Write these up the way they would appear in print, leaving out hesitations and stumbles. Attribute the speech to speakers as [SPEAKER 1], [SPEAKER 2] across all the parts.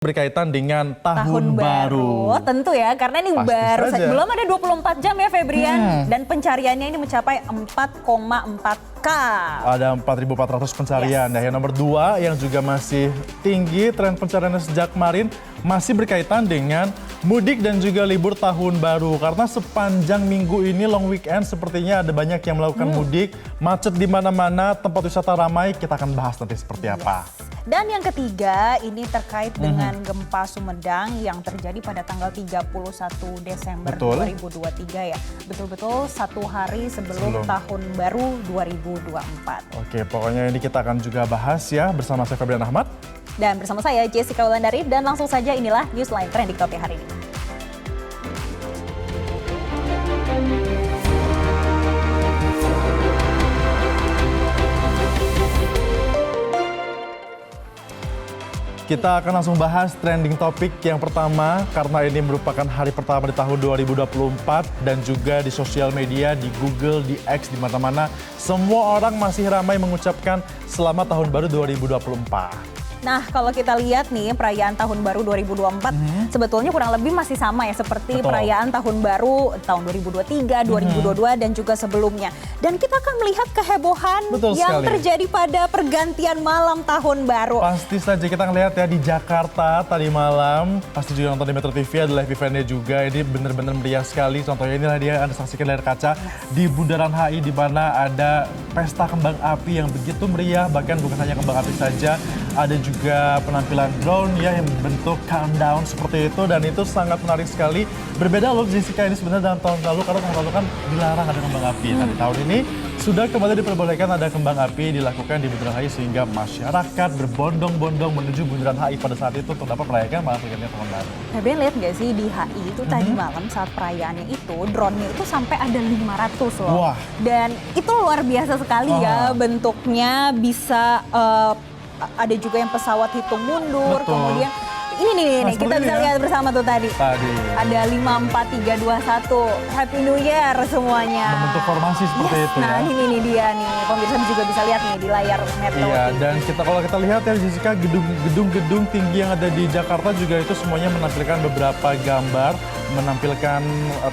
[SPEAKER 1] Berkaitan dengan tahun baru.
[SPEAKER 2] Tentu ya, karena ini
[SPEAKER 1] Pasti
[SPEAKER 2] baru
[SPEAKER 1] saja.
[SPEAKER 2] belum ada 24 jam ya Febrian. Dan pencariannya ini mencapai 4,4K.
[SPEAKER 1] Ada 4.400 pencarian.
[SPEAKER 2] Yes.
[SPEAKER 1] Nah, yang nomor 2 yang juga masih tinggi tren pencariannya sejak kemarin masih berkaitan dengan mudik dan juga libur tahun baru. Karena sepanjang minggu ini long weekend sepertinya ada banyak yang melakukan mudik, macet di mana-mana, tempat wisata ramai. Kita akan bahas nanti seperti apa.
[SPEAKER 2] Dan yang ketiga ini terkait dengan gempa Sumedang yang terjadi pada tanggal 31 Desember
[SPEAKER 1] Betul.
[SPEAKER 2] 2023 ya. Betul-betul satu hari sebelum tahun baru 2024.
[SPEAKER 1] Oke, pokoknya ini kita akan juga bahas ya bersama saya Febrian Ahmad.
[SPEAKER 2] Dan bersama saya Jessica Wulandari dan langsung saja inilah Newsline Trending Topic hari ini.
[SPEAKER 1] Kita akan langsung bahas trending topik yang pertama karena ini merupakan hari pertama di tahun 2024 dan juga di sosial media, di Google, di X, di mana-mana semua orang masih ramai mengucapkan selamat tahun baru 2024.
[SPEAKER 2] Nah, kalau kita lihat nih perayaan tahun baru 2024 sebetulnya kurang lebih masih sama ya seperti perayaan tahun baru tahun 2023, 2022 dan juga sebelumnya. Dan kita akan melihat kehebohan yang terjadi pada pergantian malam tahun baru.
[SPEAKER 1] Pasti saja kita ngelihat ya di Jakarta tadi malam, pasti juga nonton di Metro TV ada live eventnya juga. Ini benar-benar meriah sekali. Contohnya inilah dia Anda saksikan layar kaca di Bundaran HI di mana ada pesta kembang api yang begitu meriah. Bahkan bukan hanya kembang api saja, ada juga penampilan drone ya yang bentuk countdown seperti itu dan itu sangat menarik sekali. Berbeda loh Jessica ini sebenarnya dengan tahun lalu karena tahun lalu kan dilarang ada kembang api. Nah di tahun ini sudah kembali diperbolehkan ada kembang api dilakukan di Bundaran HI sehingga masyarakat berbondong-bondong menuju Bundaran HI pada saat itu untuk dapat merayakan malam pergantian tahun baru.
[SPEAKER 2] Febrian lihat nggak sih di HI itu tadi malam saat perayaannya itu drone-nya itu sampai ada 500 loh.
[SPEAKER 1] Wah.
[SPEAKER 2] Dan itu luar biasa sekali ya bentuknya bisa ada juga yang pesawat hitung mundur, kemudian ini nih kita bisa lihat bersama tuh tadi. Ada 54321 Happy New Year semuanya.
[SPEAKER 1] Membentuk formasi seperti itu ya.
[SPEAKER 2] Nah ini dia nih, pemirsa juga bisa lihat nih di layar Metro.
[SPEAKER 1] Iya, dan kalau kita lihat ya Jessica, gedung-gedung tinggi yang ada di Jakarta juga itu semuanya menampilkan beberapa gambar, menampilkan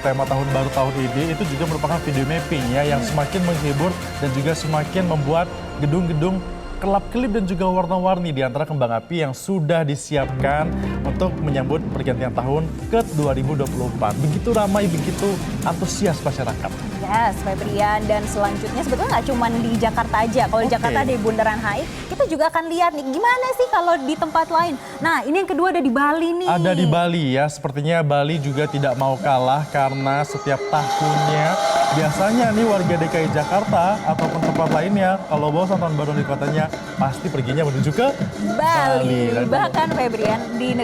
[SPEAKER 1] tema tahun baru tahun ini. Itu juga merupakan video mapping ya yang semakin menghibur dan juga semakin membuat gedung-gedung kelap-kelip dan juga warna-warni di antara kembang api yang sudah disiapkan untuk menyambut pergantian tahun ke 2024. Begitu ramai, begitu antusias masyarakat.
[SPEAKER 2] Yes, Febrian. Dan selanjutnya sebetulnya nggak cuma di Jakarta aja. Kalau di Jakarta di Bundaran HI, kita juga akan lihat nih gimana sih kalau di tempat lain. Nah, ini yang kedua ada di Bali nih.
[SPEAKER 1] Ada di Bali ya, sepertinya Bali juga tidak mau kalah karena setiap tahunnya biasanya nih warga DKI Jakarta ataupun tempat lainnya kalau bosan tahun baru di kotanya pasti perginya menuju ke
[SPEAKER 2] Bali. Bahkan Febrian di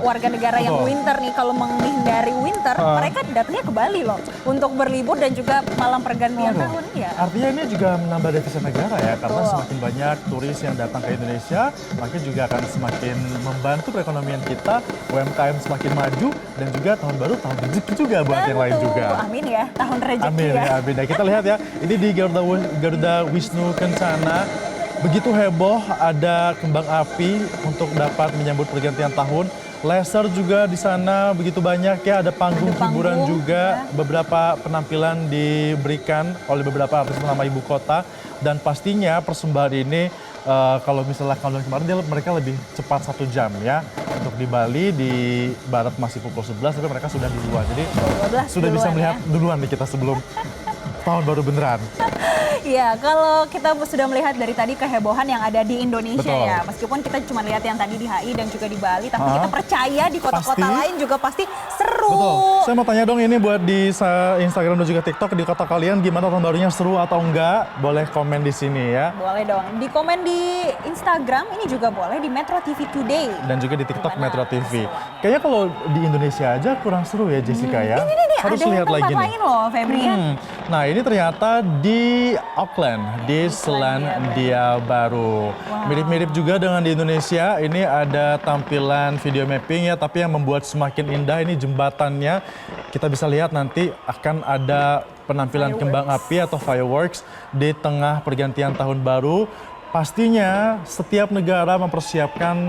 [SPEAKER 2] warga negara yang winter nih kalau menghindari winter mereka datangnya ke Bali loh untuk berlibur dan juga malam pergantian tahun ya.
[SPEAKER 1] Artinya ini juga menambah devisa negara ya karena semakin banyak turis yang datang ke Indonesia maka juga akan semakin membantu perekonomian kita, UMKM semakin maju dan juga tahun baru tahun rezeki juga buat yang lain juga.
[SPEAKER 2] Amin ya, tahun rezeki
[SPEAKER 1] amin ya. Amin ya. Kita lihat ya, ini di Garuda Wisnu Kencana. Begitu heboh ada kembang api untuk dapat menyambut pergantian tahun. Laser juga di sana begitu banyak ya, ada panggung hiburan juga. Beberapa penampilan diberikan oleh beberapa artis ternama ibu kota. Dan pastinya persembahan ini kalau misalnya kalau kemarin mereka lebih cepat 1 jam ya. Untuk di Bali, di barat masih pukul 11, tapi mereka sudah duluan. Jadi sudah bisa melihat duluan nih kita sebelum tahun baru beneran.
[SPEAKER 2] Iya, kalau kita sudah melihat dari tadi kehebohan yang ada di Indonesia ya. Meskipun kita cuma lihat yang tadi di HI dan juga di Bali, tapi kita percaya di kota-kota lain juga pasti seru.
[SPEAKER 1] Betul. Saya mau tanya dong ini buat di Instagram dan juga TikTok di kota kalian gimana tahun barunya, seru atau enggak? Boleh komen di sini ya.
[SPEAKER 2] Boleh dong. Di komen di Instagram ini juga boleh di Metro TV Today.
[SPEAKER 1] Dan juga di TikTok Metro TV. Kayaknya kalau di Indonesia aja kurang seru ya Jessica ya.
[SPEAKER 2] Ini
[SPEAKER 1] harus
[SPEAKER 2] ada
[SPEAKER 1] lihat lagi nih.
[SPEAKER 2] lain loh Febrian.
[SPEAKER 1] Nah ini ternyata di Auckland, di Selandia Baru. Mirip-mirip juga dengan di Indonesia, ini ada tampilan video mapping ya, tapi yang membuat semakin indah ini jembatannya. Kita bisa lihat nanti akan ada penampilan kembang api atau fireworks di tengah pergantian tahun baru. Pastinya setiap negara mempersiapkan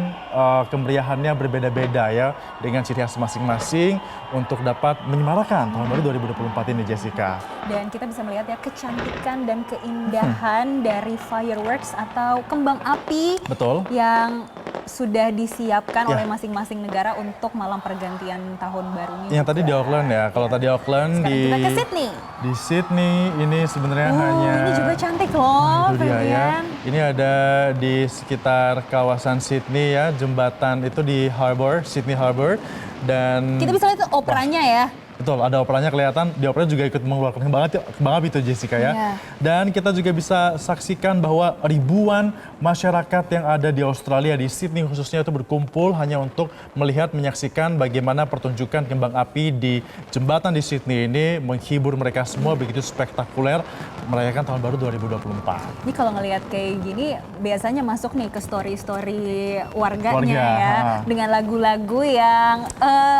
[SPEAKER 1] kemeriahannya berbeda-beda ya dengan ciri khas masing-masing untuk dapat menyemarakan tahun baru 2024 ini, Jessica.
[SPEAKER 2] Dan kita bisa melihat ya kecantikan dan keindahan dari fireworks atau kembang api.
[SPEAKER 1] Betul.
[SPEAKER 2] Yang sudah disiapkan
[SPEAKER 1] Ya.
[SPEAKER 2] oleh masing-masing negara untuk malam pergantian tahun barunya.
[SPEAKER 1] Yang tadi di Auckland ya. Kalau tadi Auckland
[SPEAKER 2] Sekarang kita ke Sydney.
[SPEAKER 1] di Sydney ini sebenarnya hanya
[SPEAKER 2] Ini juga cantik loh,
[SPEAKER 1] itu dia ya.
[SPEAKER 2] Febrian.
[SPEAKER 1] Ini ada di sekitar kawasan Sydney ya, jembatan itu di Harbour, Sydney Harbour, dan
[SPEAKER 2] Kita bisa lihat operanya ya.
[SPEAKER 1] betul, ada operanya kelihatan, di opera juga ikut mengeluarkan kembang api itu, Jessica ya.
[SPEAKER 2] Iya.
[SPEAKER 1] Dan kita juga bisa saksikan bahwa ribuan masyarakat yang ada di Australia, di Sydney khususnya itu berkumpul hanya untuk melihat, menyaksikan bagaimana pertunjukan kembang api di jembatan di Sydney ini menghibur mereka semua begitu spektakuler merayakan tahun baru 2024.
[SPEAKER 2] Ini kalau ngelihat kayak gini biasanya masuk nih ke story-story warganya
[SPEAKER 1] Warga,
[SPEAKER 2] ya.
[SPEAKER 1] ha.
[SPEAKER 2] Dengan lagu-lagu yang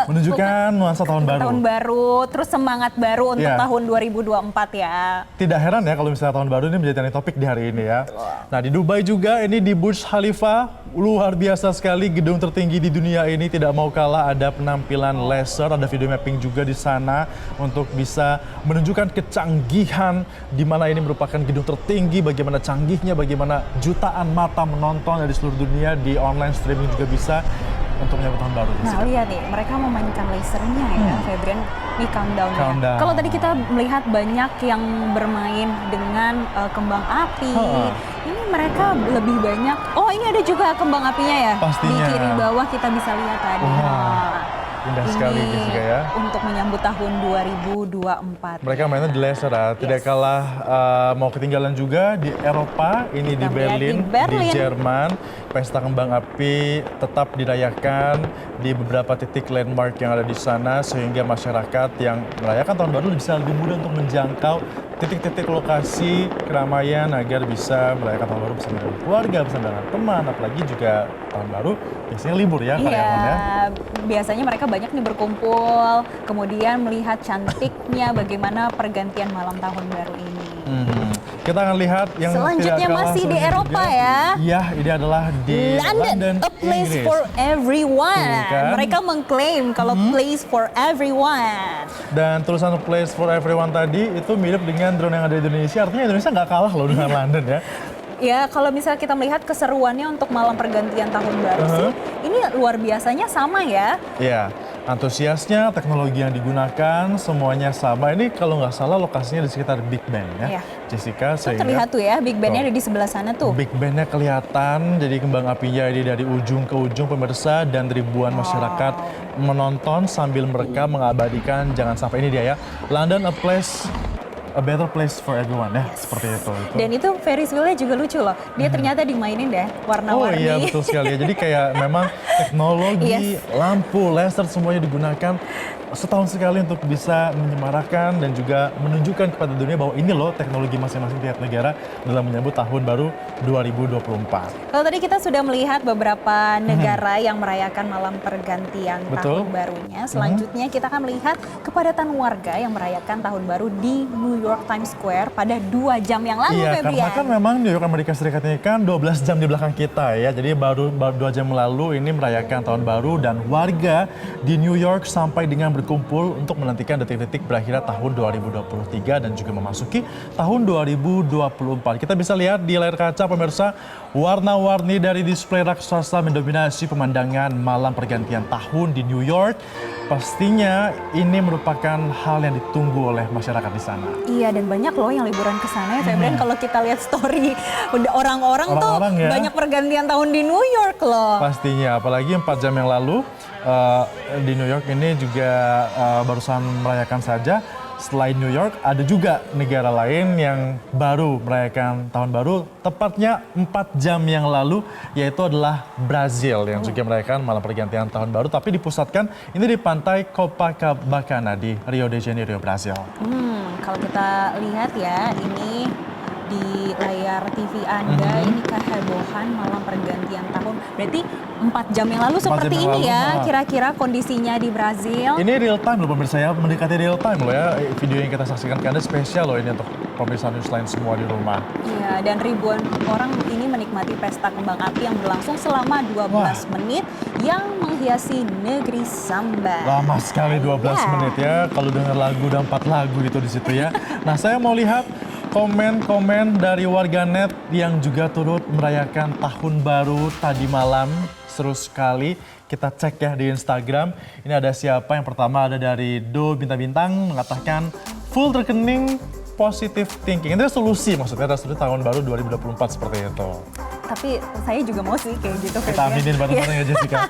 [SPEAKER 1] Menunjukkan nuansa tahun baru.
[SPEAKER 2] tahun baru, terus semangat baru untuk
[SPEAKER 1] Iya.
[SPEAKER 2] tahun 2024 ya.
[SPEAKER 1] Tidak heran ya kalau misalnya tahun baru ini menjadi trending topik di hari ini ya. Nah di Dubai juga ini di Burj Khalifa, luar biasa sekali gedung tertinggi di dunia ini, tidak mau kalah ada penampilan laser, ada video mapping juga di sana untuk bisa menunjukkan kecanggihan di mana ini merupakan gedung tertinggi, bagaimana canggihnya, bagaimana jutaan mata menonton dari seluruh dunia di online streaming juga bisa untuk menyambut tahun baru.
[SPEAKER 2] Nah lihat nih, mereka memainkan lasernya ya, Febrian, di countdown-nya.
[SPEAKER 1] Countdown.
[SPEAKER 2] Kalau tadi kita melihat banyak yang bermain dengan kembang api, ini mereka lebih banyak. Oh ini ada juga kembang apinya ya?
[SPEAKER 1] Pastinya.
[SPEAKER 2] Di kiri bawah kita bisa lihat tadi.
[SPEAKER 1] Wah,
[SPEAKER 2] Nah,
[SPEAKER 1] indah sekali,
[SPEAKER 2] ini
[SPEAKER 1] Jessica ya.
[SPEAKER 2] untuk menyambut tahun 2024.
[SPEAKER 1] Mereka mainnya di laser ya, tidak
[SPEAKER 2] Yes.
[SPEAKER 1] kalah mau ketinggalan juga di Eropa, ini di
[SPEAKER 2] Kita lihat
[SPEAKER 1] Berlin,
[SPEAKER 2] di Berlin.
[SPEAKER 1] di Jerman. Pesta kembang api tetap dirayakan di beberapa titik landmark yang ada di sana sehingga masyarakat yang merayakan tahun baru bisa lebih mudah untuk menjangkau titik-titik lokasi keramaian agar bisa merayakan tahun baru bersama dengan keluarga, bersama dengan teman, apalagi juga tahun baru biasanya libur ya karyawan ya.
[SPEAKER 2] Iya, biasanya mereka banyak nih berkumpul, kemudian melihat cantiknya bagaimana pergantian malam tahun baru ini.
[SPEAKER 1] Kita akan lihat yang
[SPEAKER 2] Selanjutnya
[SPEAKER 1] tidak kalah
[SPEAKER 2] masih di
[SPEAKER 1] serunya
[SPEAKER 2] Eropa
[SPEAKER 1] juga.
[SPEAKER 2] ya.
[SPEAKER 1] Iya, ini adalah di
[SPEAKER 2] London, a place
[SPEAKER 1] Inggris.
[SPEAKER 2] for everyone.
[SPEAKER 1] Tuh kan.
[SPEAKER 2] Mereka mengklaim kalau place for everyone.
[SPEAKER 1] Dan tulisan place for everyone tadi itu mirip dengan drone yang ada di Indonesia. Artinya Indonesia nggak kalah loh dengan London ya.
[SPEAKER 2] Ya, kalau misalnya kita melihat keseruannya untuk malam pergantian tahun baru sih, ini luar biasanya sama ya.
[SPEAKER 1] Iya, antusiasnya, teknologi yang digunakan, semuanya sama. Ini kalau nggak salah lokasinya di sekitar Big Ben ya,
[SPEAKER 2] Iya.
[SPEAKER 1] Jessica.
[SPEAKER 2] Itu terlihat tuh ya, Big Ben-nya ada di sebelah sana tuh.
[SPEAKER 1] Big Ben-nya kelihatan, jadi kembang apinya ini dari ujung ke ujung pemirsa dan ribuan masyarakat menonton sambil mereka mengabadikan, jangan sampai ini dia ya, London a better place for everyone ya, seperti itu.
[SPEAKER 2] Dan itu Ferris wheel-nya juga lucu loh. Dia ternyata dimainin deh
[SPEAKER 1] Oh
[SPEAKER 2] warna-warni.
[SPEAKER 1] iya betul sekali ya. Jadi kayak memang teknologi,
[SPEAKER 2] Yes.
[SPEAKER 1] lampu, laser semuanya digunakan setahun sekali untuk bisa menyemarakan dan juga menunjukkan kepada dunia bahwa ini loh teknologi masing-masing tiap negara dalam menyambut tahun baru 2024.
[SPEAKER 2] Kalau tadi kita sudah melihat beberapa negara yang merayakan malam pergantian
[SPEAKER 1] Betul.
[SPEAKER 2] tahun barunya. Selanjutnya kita akan melihat kepadatan warga yang merayakan tahun baru di New York Times Square pada 2 jam yang lalu,
[SPEAKER 1] Iya, karena
[SPEAKER 2] Febrian.
[SPEAKER 1] kan memang New York Amerika Serikat ini kan 12 jam di belakang kita ya. Jadi baru 2 jam lalu ini merayakan tahun baru dan warga di New York sampai dengan berkumpul untuk menantikan detik-detik berakhirnya tahun 2023 dan juga memasuki tahun 2024. Kita bisa lihat di layar kaca pemirsa, warna-warni dari display raksasa mendominasi pemandangan malam pergantian tahun di New York. Pastinya ini merupakan hal yang ditunggu oleh masyarakat di sana.
[SPEAKER 2] Iya, dan banyak loh yang liburan ke sana ya, Febrian. Kalau kita lihat story udah orang-orang tuh
[SPEAKER 1] Orang-orang ya.
[SPEAKER 2] banyak pergantian tahun di New York loh.
[SPEAKER 1] Pastinya, apalagi 4 jam yang lalu di New York ini juga barusan merayakan saja. Selain New York, ada juga negara lain yang baru merayakan tahun baru, tepatnya 4 jam yang lalu, yaitu adalah Brazil yang juga merayakan malam pergantian tahun baru, tapi dipusatkan ini di pantai Copacabana di Rio de Janeiro, Brazil.
[SPEAKER 2] Kalau kita lihat ya, ini di layar TV Anda, ini kehebohan malam pergantian tahun. Berarti 4 jam yang lalu
[SPEAKER 1] 4 jam
[SPEAKER 2] seperti
[SPEAKER 1] yang
[SPEAKER 2] ini
[SPEAKER 1] lalu,
[SPEAKER 2] ya,
[SPEAKER 1] ha.
[SPEAKER 2] kira-kira kondisinya di Brazil.
[SPEAKER 1] Ini real time loh pemirsa ya, mendekati real time loh ya. Video yang kita saksikan ke Anda spesial loh ini untuk pemirsa Newsline semua di rumah.
[SPEAKER 2] Iya, dan ribuan orang ini menikmati menikmati pesta kembang api yang berlangsung selama 12 menit yang menghiasi negeri Samba.
[SPEAKER 1] Lama sekali 12 menit ya, kalau dengar lagu dan 4 lagu gitu di situ ya. Nah, saya mau lihat komen-komen dari warganet yang juga turut merayakan tahun baru tadi malam. Seru sekali, kita cek ya di Instagram. Ini ada siapa? Yang pertama ada dari Do Bintang-Bintang mengatakan full rekening positive thinking. Ini resolusi, maksudnya resolusi tahun baru 2024 seperti itu.
[SPEAKER 2] Tapi saya juga mau sih kayak gitu.
[SPEAKER 1] Kita aminin bareng-bareng ya Jessica.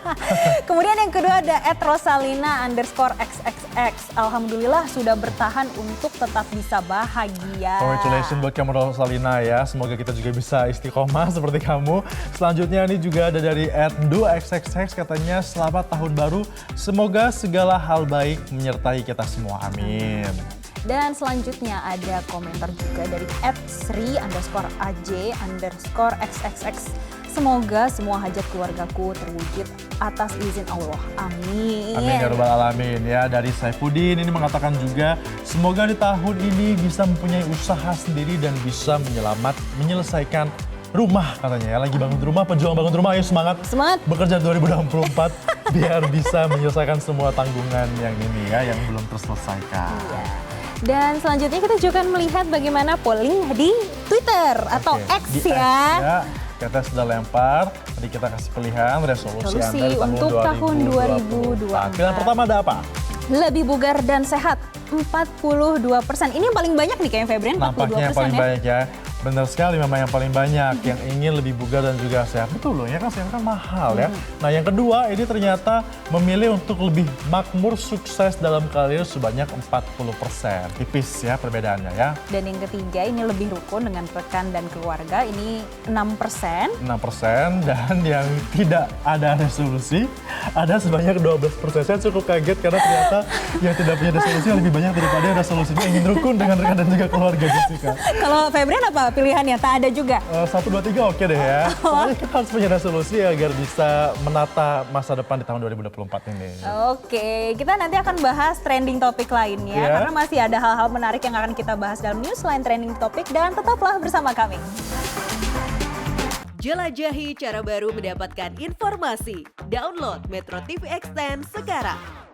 [SPEAKER 2] Kemudian yang kedua ada @rosalina_xxx. Alhamdulillah sudah bertahan untuk tetap bisa bahagia.
[SPEAKER 1] Congratulations buat kamu Rosalina ya. Semoga kita juga bisa istiqomah seperti kamu. Selanjutnya ini juga ada dari @duxxx katanya selamat tahun baru. Semoga segala hal baik menyertai kita semua. Amin.
[SPEAKER 2] Dan selanjutnya ada komentar juga dari @sri_aj_xxx. Semoga semua hajat keluargaku terwujud atas izin Allah. Amin.
[SPEAKER 1] Amin ya rabbal alamin ya. Dari Saifuddin ini mengatakan juga semoga di tahun ini bisa mempunyai usaha sendiri dan bisa menyelesaikan rumah katanya ya. Lagi bangun rumah, pejuang bangun rumah, ayo semangat.
[SPEAKER 2] Semangat.
[SPEAKER 1] Bekerja 2024 biar bisa menyelesaikan semua tanggungan yang ini ya, yang belum terselesaikan.
[SPEAKER 2] Iya. Dan selanjutnya kita juga akan melihat bagaimana polling di Twitter atau X
[SPEAKER 1] di
[SPEAKER 2] ya.
[SPEAKER 1] X ya. Kita sudah lempar, tadi kita kasih pilihan resolusi Anda di
[SPEAKER 2] untuk tahun 2024.
[SPEAKER 1] Pilihan pertama ada apa?
[SPEAKER 2] Lebih bugar dan sehat, 42%. Ini yang paling banyak nih kayaknya Febrian, 42%
[SPEAKER 1] Nampaknya yang paling
[SPEAKER 2] ya.
[SPEAKER 1] banyak ya. Benar sekali memang yang paling banyak yang ingin lebih bugar dan juga sehat. Betul loh ya kan, sehat kan mahal ya. Nah yang kedua ini ternyata memilih untuk lebih makmur sukses dalam karir sebanyak 40%. Tipis ya perbedaannya ya.
[SPEAKER 2] Dan yang ketiga ini lebih rukun dengan rekan dan keluarga, ini 6%.
[SPEAKER 1] 6% dan yang tidak ada resolusi ada sebanyak 12%. Saya cukup kaget karena ternyata yang tidak punya resolusi lebih banyak daripada yang resolusinya ingin rukun dengan rekan dan juga keluarga Jessica.
[SPEAKER 2] Kalau Febrian apa pilihannya? Tak ada juga?
[SPEAKER 1] 1, 2, 3 oke deh ya. Pokoknya kita harus punya resolusi agar bisa menata masa depan di tahun 2024 ini.
[SPEAKER 2] Oke, kita nanti akan bahas trending topik lainnya.
[SPEAKER 1] Ya.
[SPEAKER 2] Karena masih ada hal-hal menarik yang akan kita bahas dalam news line trending topik. Dan tetaplah bersama kami.
[SPEAKER 3] Jelajahi cara baru mendapatkan informasi. Download Metro TV Extend sekarang.